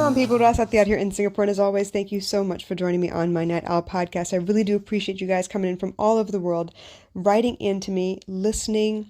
on, people? Rasati out here in Singapore, and as always, thank you so much for joining me on my Night Owl podcast. I really do appreciate you guys coming in from all over the world, writing into me, listening,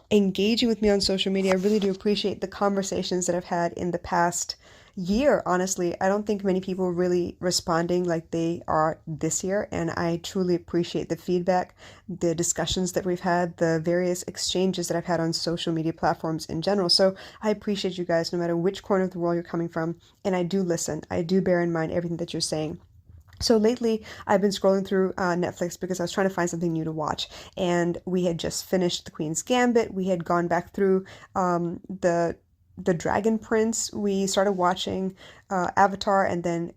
engaging with me on social media. I really do appreciate the conversations that I've had in the past year. Honestly, I don't think many people really responding like they are this year, and I truly appreciate the feedback, the discussions that we've had, the various exchanges that I've had on social media platforms in general. So I appreciate you guys no matter which corner of the world you're coming from, and I do listen. I do bear in mind everything that you're saying. So lately, I've been scrolling through Netflix because I was trying to find something new to watch, and we had just finished The Queen's Gambit. We had gone back through the Dragon Prince. We started watching Avatar, and then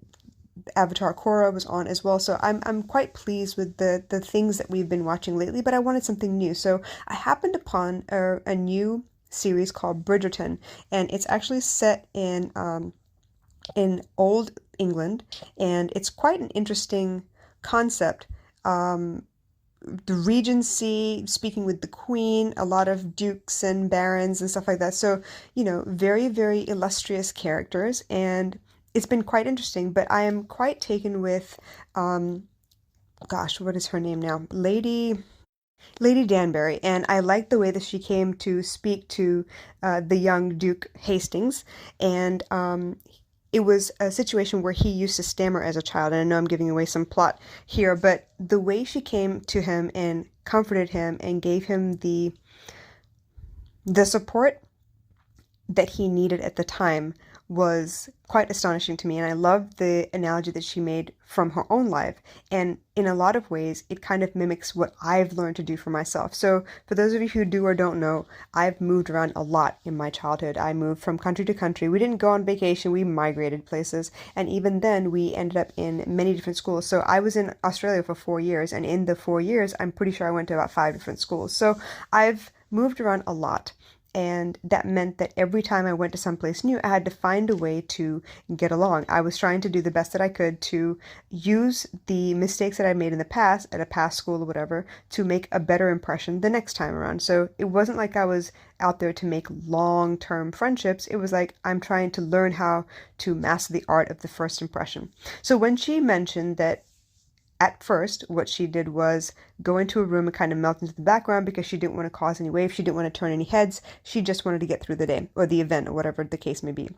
Avatar Korra was on as well. So I'm quite pleased with the things that we've been watching lately, but I wanted something new. So I happened upon a new series called Bridgerton, and it's actually set in old England, and it's quite an interesting concept. The Regency, speaking with the Queen, a lot of dukes and barons and stuff like that. So, very, very illustrious characters, and it's been quite interesting. But I am quite taken with, gosh, what is her name now? Lady Danbury, and I like the way that she came to speak to the young Duke Hastings, and it was a situation where he used to stammer as a child, and I know I'm giving away some plot here, but the way she came to him and comforted him and gave him the support that he needed at the time was quite astonishing to me. And I love the analogy that she made from her own life. And in a lot of ways, it kind of mimics what I've learned to do for myself. So for those of you who do or don't know, I've moved around a lot in my childhood. I moved from country to country. We didn't go on vacation. We migrated places. And even then, we ended up in many different schools. So I was in Australia for 4 years. And in the 4 years, I'm pretty sure I went to about 5 different schools. So I've moved around a lot. And that meant that every time I went to someplace new, I had to find a way to get along. I was trying to do the best that I could to use the mistakes that I made in the past at a past school or whatever to make a better impression the next time around. So it wasn't like I was out there to make long-term friendships. It was like I'm trying to learn how to master the art of the first impression. So when she mentioned that at first, what she did was go into a room and kind of melt into the background because she didn't want to cause any waves. She didn't want to turn any heads. She just wanted to get through the day or the event or whatever the case may be.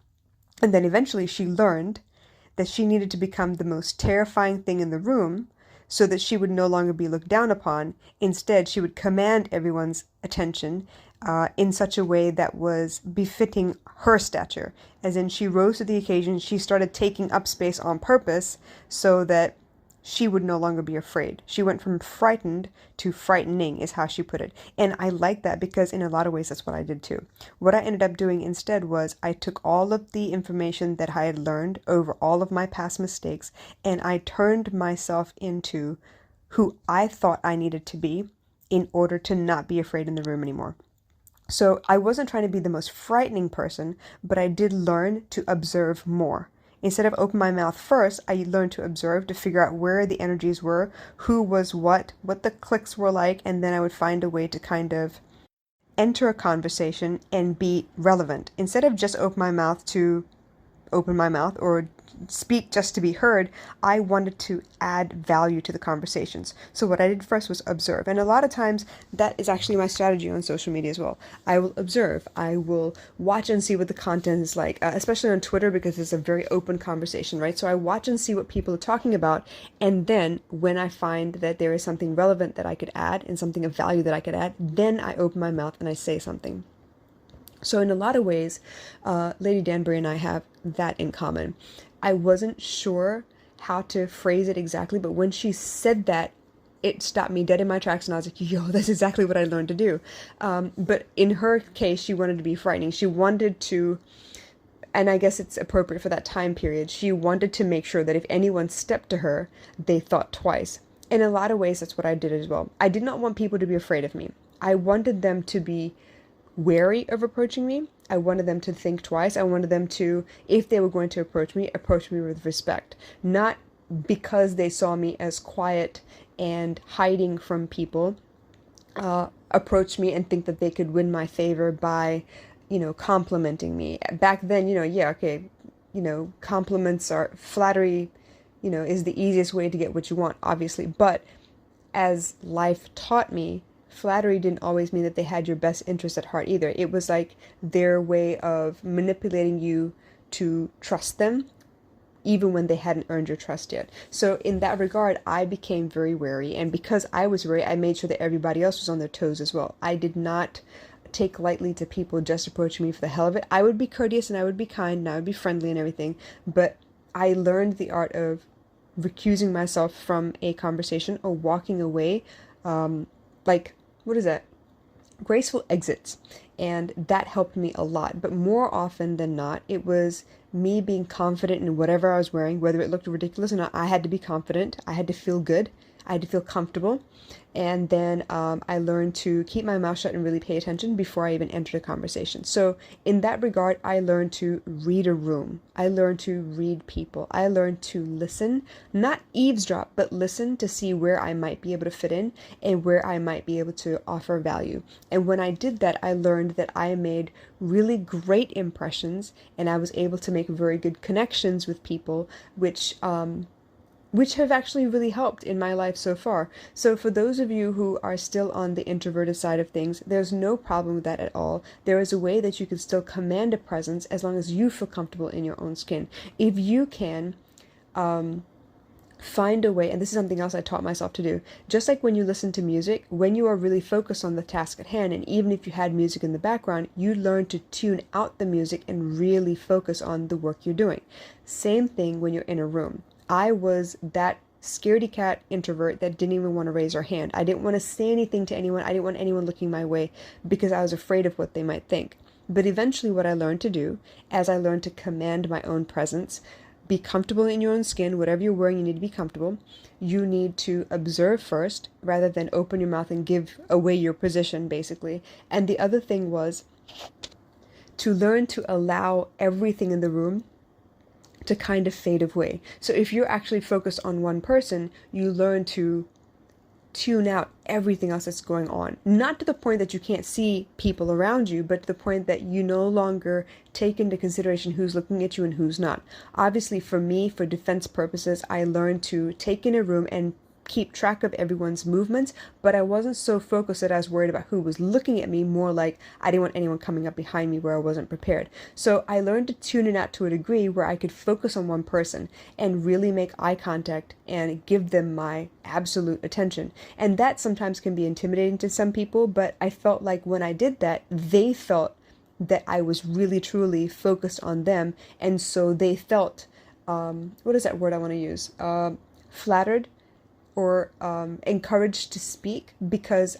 And then eventually she learned that she needed to become the most terrifying thing in the room so that she would no longer be looked down upon. Instead, she would command everyone's attention in such a way that was befitting her stature. As in, she rose to the occasion. She started taking up space on purpose so that she would no longer be afraid. She went from frightened to frightening, is how she put it. And I like that because in a lot of ways, that's what I did too. What I ended up doing instead was I took all of the information that I had learned over all of my past mistakes, and I turned myself into who I thought I needed to be in order to not be afraid in the room anymore. So I wasn't trying to be the most frightening person, but I did learn to observe more. Instead of open my mouth first, I learned to observe, to figure out where the energies were, who was what the clicks were like, and then I would find a way to kind of enter a conversation and be relevant. Instead of just open my mouth or speak just to be heard, I wanted to add value to the conversations. So what I did first was observe. And a lot of times that is actually my strategy on social media as well. I will observe. I will watch and see what the content is like, especially on Twitter because it's a very open conversation, right? So I watch and see what people are talking about. And then when I find that there is something relevant that I could add and something of value that I could add, then I open my mouth and I say something. So in a lot of ways, Lady Danbury and I have that in common. I wasn't sure how to phrase it exactly, but when she said that, it stopped me dead in my tracks, and I was like, yo, that's exactly what I learned to do. But in her case, she wanted to be frightening. She wanted to, and I guess it's appropriate for that time period, she wanted to make sure that if anyone stepped to her, they thought twice. In a lot of ways, that's what I did as well. I did not want people to be afraid of me. I wanted them to be wary of approaching me. I wanted them to think twice. I wanted them to, if they were going to approach me with respect. Not because they saw me as quiet and hiding from people, approach me and think that they could win my favor by, complimenting me. Back then, yeah, okay, compliments are flattery, is the easiest way to get what you want, obviously. But as life taught me, flattery didn't always mean that they had your best interest at heart either. It was like their way of manipulating you to trust them, even when they hadn't earned your trust yet. So in that regard, I became very wary. And because I was wary, I made sure that everybody else was on their toes as well. I did not take lightly to people just approaching me for the hell of it. I would be courteous and I would be kind and I would be friendly and everything, but I learned the art of recusing myself from a conversation or walking away, like, what is that? Graceful exits. And that helped me a lot. But more often than not, it was me being confident in whatever I was wearing, whether it looked ridiculous or not. I had to be confident. I had to feel good. I had to feel comfortable. And then I learned to keep my mouth shut and really pay attention before I even entered a conversation. So in that regard, I learned to read a room. I learned to read people. I learned to listen, not eavesdrop, but listen to see where I might be able to fit in and where I might be able to offer value. And when I did that, I learned that I made really great impressions and I was able to make very good connections with people, which have actually really helped in my life so far. So for those of you who are still on the introverted side of things, there's no problem with that at all. There is a way that you can still command a presence as long as you feel comfortable in your own skin. If you can find a way, and this is something else I taught myself to do, just like when you listen to music, when you are really focused on the task at hand, and even if you had music in the background, you learn to tune out the music and really focus on the work you're doing. Same thing when you're in a room. I was that scaredy cat introvert that didn't even want to raise her hand. I didn't want to say anything to anyone. I didn't want anyone looking my way because I was afraid of what they might think. But eventually what I learned to do, as I learned to command my own presence, be comfortable in your own skin, whatever you're wearing, you need to be comfortable. You need to observe first rather than open your mouth and give away your position, basically. And the other thing was to learn to allow everything in the room to kind of fade away. So if you're actually focused on one person, you learn to tune out everything else that's going on. Not to the point that you can't see people around you, but to the point that you no longer take into consideration who's looking at you and who's not. Obviously, for me, for defense purposes, I learned to take in a room and keep track of everyone's movements, but I wasn't so focused that I was worried about who was looking at me, more like I didn't want anyone coming up behind me where I wasn't prepared. So I learned to tune it out to a degree where I could focus on one person and really make eye contact and give them my absolute attention. And that sometimes can be intimidating to some people, but I felt like when I did that, they felt that I was really truly focused on them, and so they felt, what is that word I want to use? Flattered or encouraged to speak because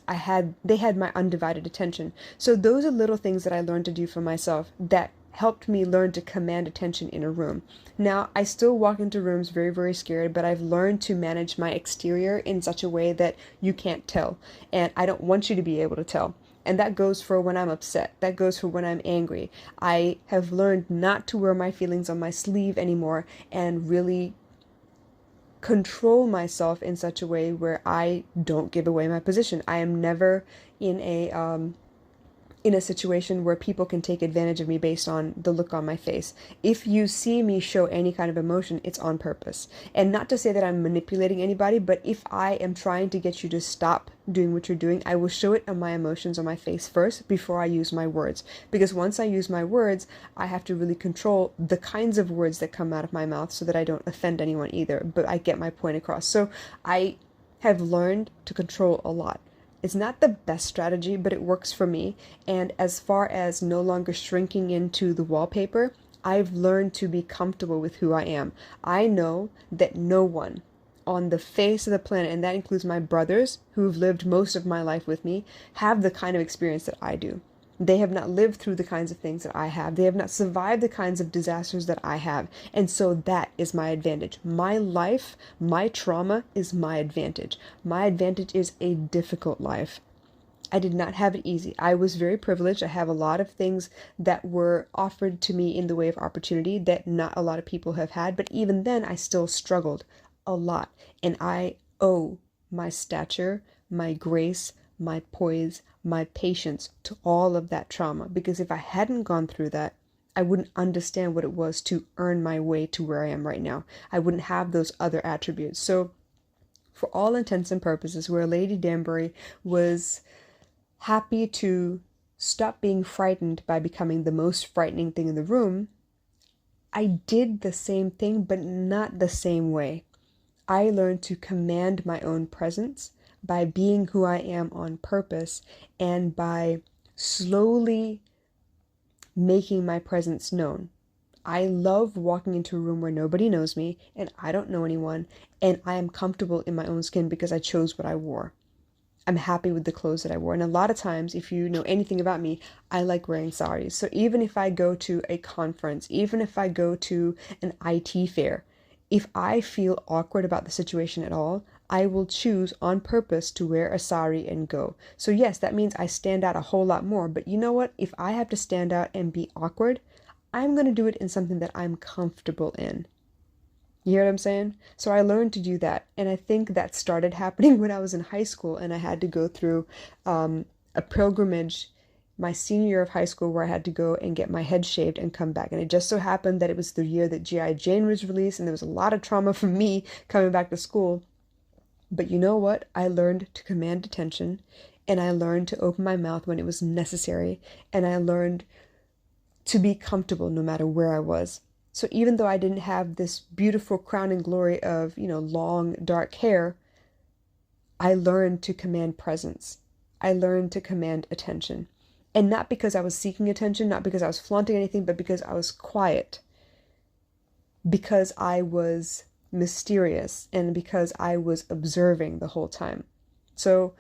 they had my undivided attention. So those are little things that I learned to do for myself that helped me learn to command attention in a room. Now, I still walk into rooms very, very scared, but I've learned to manage my exterior in such a way that you can't tell. And I don't want you to be able to tell. And that goes for when I'm upset. That goes for when I'm angry. I have learned not to wear my feelings on my sleeve anymore and really control myself in such a way where I don't give away my position. I am never in a situation where people can take advantage of me based on the look on my face. If you see me show any kind of emotion, it's on purpose. And not to say that I'm manipulating anybody, but if I am trying to get you to stop doing what you're doing, I will show it on my emotions on my face first before I use my words. Because once I use my words, I have to really control the kinds of words that come out of my mouth so that I don't offend anyone either, but I get my point across. So I have learned to control a lot. It's not the best strategy, but it works for me. And as far as no longer shrinking into the wallpaper, I've learned to be comfortable with who I am. I know that no one on the face of the planet, and that includes my brothers who've lived most of my life with me, have the kind of experience that I do. They have not lived through the kinds of things that I have. They have not survived the kinds of disasters that I have. And so that is my advantage. My life, my trauma is my advantage. My advantage is a difficult life. I did not have it easy. I was very privileged. I have a lot of things that were offered to me in the way of opportunity that not a lot of people have had. But even then, I still struggled a lot. And I owe my stature, my grace, my poise, my patience to all of that trauma. Because if I hadn't gone through that, I wouldn't understand what it was to earn my way to where I am right now. I wouldn't have those other attributes. So for all intents and purposes, where Lady Danbury was happy to stop being frightened by becoming the most frightening thing in the room, I did the same thing, but not the same way. I learned to command my own presence by being who I am on purpose and by slowly making my presence known. I love walking into a room where nobody knows me and I don't know anyone, and I am comfortable in my own skin because I chose what I wore. I'm happy with the clothes that I wore. And a lot of times, if you know anything about me, I like wearing saris. So even if I go to a conference, even if I go to an IT fair, if I feel awkward about the situation at all, I will choose on purpose to wear a sari and go. So yes, that means I stand out a whole lot more. But you know what? If I have to stand out and be awkward, I'm going to do it in something that I'm comfortable in. You hear what I'm saying? So I learned to do that. And I think that started happening when I was in high school and I had to go through a pilgrimage my senior year of high school where I had to go and get my head shaved and come back. And it just so happened that it was the year that G.I. Jane was released and there was a lot of trauma for me coming back to school. But you know what? I learned to command attention and I learned to open my mouth when it was necessary. And I learned to be comfortable no matter where I was. So even though I didn't have this beautiful crowning glory of, long dark hair, I learned to command presence. I learned to command attention. And not because I was seeking attention, not because I was flaunting anything, but because I was quiet. Because I was mysterious and because I was observing the whole time. So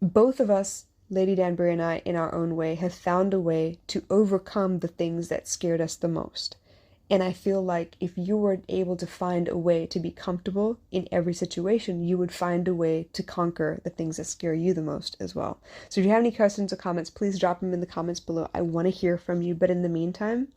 both of us, Lady Danbury and I, in our own way, have found a way to overcome the things that scared us the most. And I feel like if you were able to find a way to be comfortable in every situation, you would find a way to conquer the things that scare you the most as well. So if you have any questions or comments, please drop them in the comments below. I want to hear from you. But in the meantime,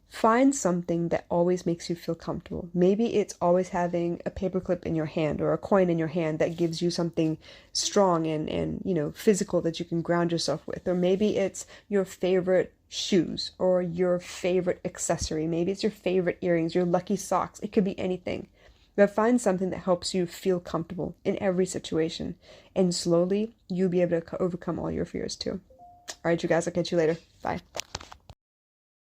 find something that always makes you feel comfortable. Maybe it's always having a paperclip in your hand or a coin in your hand that gives you something strong and physical that you can ground yourself with. Or maybe it's your favorite shoes or your favorite accessory. Maybe it's your favorite earrings, your lucky socks. It could be anything. But find something that helps you feel comfortable in every situation. And slowly, you'll be able to overcome all your fears too. All right, you guys, I'll catch you later. Bye.